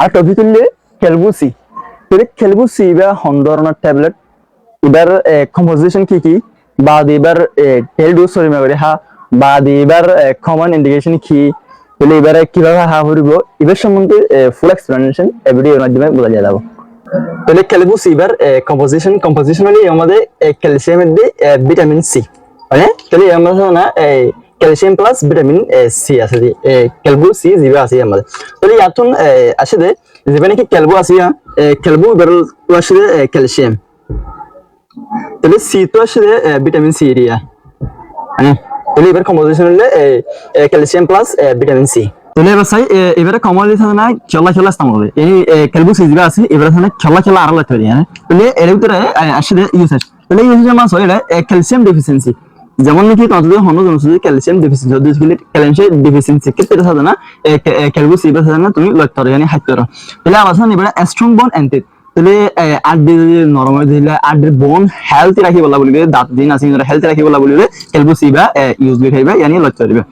আর topic হলে খেলবুসি তাহলে খেলবুসি বা হন্দরনের ট্যাবলেট এবার কম্পোজিশন কি বা এবার টেল ডোজ সরি মেমরি হা বা এবার কমন ইন্ডিকেশন কি তাহলে এবারে কিভাবে হা হরিব এবার সম্বন্ধে ফুল এক্সপ্লেনেশন ভিডিওর মাধ্যমে বলা যাবে তাহলে খেলবুসি এবার কম্পোজিশন হলে আমাদের ক্যালসিয়ামের দিয়ে ভিটামিন সি মানে তাহলে আমরা না ক্যালসিয়াম প্লাস ভিটামিন সি আছে যে ক্যালবু সি জিবা আছে আমাদের তাহলে ইয়াতন আসে যে যেখানে কি ক্যালবু আছে ক্যালবু এবার আসে ক্যালসিয়াম তাহলে সি তো আসে ভিটামিন সি এরিয়া মানে তাহলে এবার কম্পোজিশন হলে ক্যালসিয়াম প্লাস ভিটামিন সি তাহলে এবার সাই এবারে কমন দিতে না খেলা ইস্তেমাল হবে এই ক্যালবু সি জিবা আছে এবারে খেলা আরো লাগতে পারি তাহলে এর ভিতরে আসে ইউসেজ তাহলে ইউসেজ মানে হয় ক্যালসিয়াম ডেফিসিয়েন্সি যেমন নাকি ততদিন হনো জনসদি ক্যালসিয়াম ডেফিসিয়েন্সি যদি ক্যালসিয়াম ডেফিসিয়েন্সি ক্ষেত্রে থাকে না ক্যালবু সি থাকে না তুমি লক্ষ্য করো yani হাইট করো তাহলে আবার এবারে স্ট্রং বন এন্টিড তাহলে আড্ডি নরমাল দিলে আড্ডির বোন হেলথ রাখি বলা বলিবে দাঁত দিন আছে হেলথ রাখি বলা বলিবে ক্যালবু সি বা ইউজ লিখাইবে yani লক্ষ্য করবে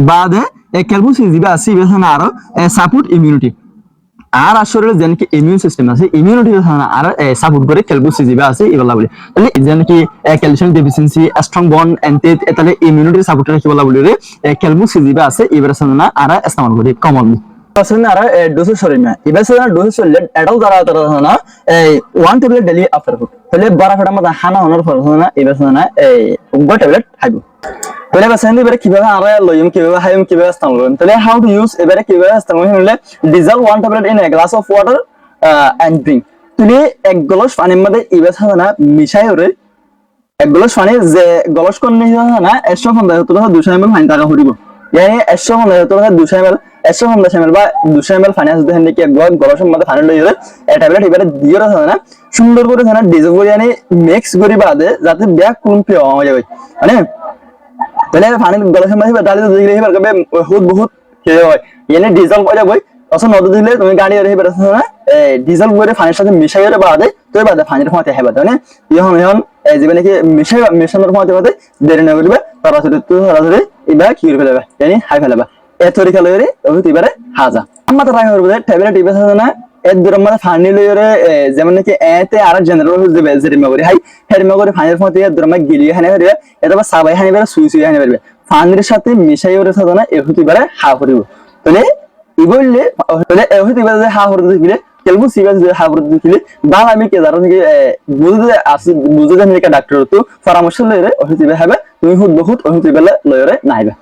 বাদে ক্যালবু সি জিবা আছে ইবেছনা আরো সাপোর্ট ইমিউনিটি আর আসলে যেন কি ইমিউন সিস্টেম আছে ইমিউনিটি আর সাপোর্ট করে ক্যালবু সি জিবা আছে এগুলা বলি তাহলে যেন কি ক্যালসিয়াম ডেফিসিয়েন্সি স্ট্রং বন এন্টি তাহলে ইমিউনিটি সাপোর্ট রাখি বলা বলি ক্যালবু সি জিবা আছে ইবেছনা আর ইস্তেমাল করি কমনলি আসলে আর ডোসেজ সরি না ইবেছনা ডোসেজ সরি এডাল দ্বারা না 1 ট্যাবলেট ডেইলি আফটার ফুড তাহলে বড় ফটা মত হানা হনার ফল না ইবেছনা গো ট্যাবলেট খাইবো তাহলে বাসেন এবারে কিভাবে আমরা লইম কিভাবে হাইম কিভাবে ইস্তেমাল করব তাহলে হাউ টু ইউজ এবারে কিভাবে ইস্তেমাল হলে dissolve 1 tablet in a glass of water and drink তুমি এক গ্লাস পানির মধ্যে ইবেছনা মিশাই ওরে এক গ্লাস পানি যে গ্লাস কোন নিছে না 150 তোরা 200 ml পানি টাকা হরিব yani 150 তোরা 200 ml 150 ml বা 200 ml পানি আছে দেখেন কি এক গ্লাসের মধ্যে পানি লইলে এই ট্যাবলেট এবারে দিও না না সুন্দর করে না ডিজলভ করে yani মিক্স করি বাদে যাতে ব্যাক কোন পিও হয়ে যাবে মানে তাহলে পানি গ্লাসের মধ্যে ডালি দিলে এবার কবে বহুত খেয়ে হয় yani ডিজলভ হয়ে যাবে অসন নদ দিলে তুমি গাড়ি রে বেরছ না ডিজেল করে পানির সাথে মিশাইরে বাদে তো বাদে পানির ফতে হেবা মানে ইহন এই যে নাকি মিশানোর ফতে বাদে দেরি না করবে তাড়াতাড়ি এবার কি করে ফেলবে yani হাই ফেলবে এ তরিকা লইরে ওই এবারে হাজা আমরা তো রাই করবে ট্যাবলেট ইবেছ না এর দূর মানে পানি লইরে যেমন নাকি এতে আর জেনারেল হইছে বেজরি মেমরি হাই হেড মেমরি পানির ফতে এর দূর মানে গিলিয়ে হানে হইবে এটা বা সাবাই হানি বেরে সুই হানি বেরবে পানির সাথে মিশাইরে সাজানা এ হইতে পারে হা করিব তাহলে ইবলে তাহলে হইতে পারে হা করতে দিলে কেলবু সিগাস হা করতে দিলে বাল আমি কে জানো কি বুঝতে আসি বুঝতে জানি কা ডাক্তার তো পরামর্শ লইরে হইতে হবে তুমি বহুত হইতে বেলা লইরে নাইবা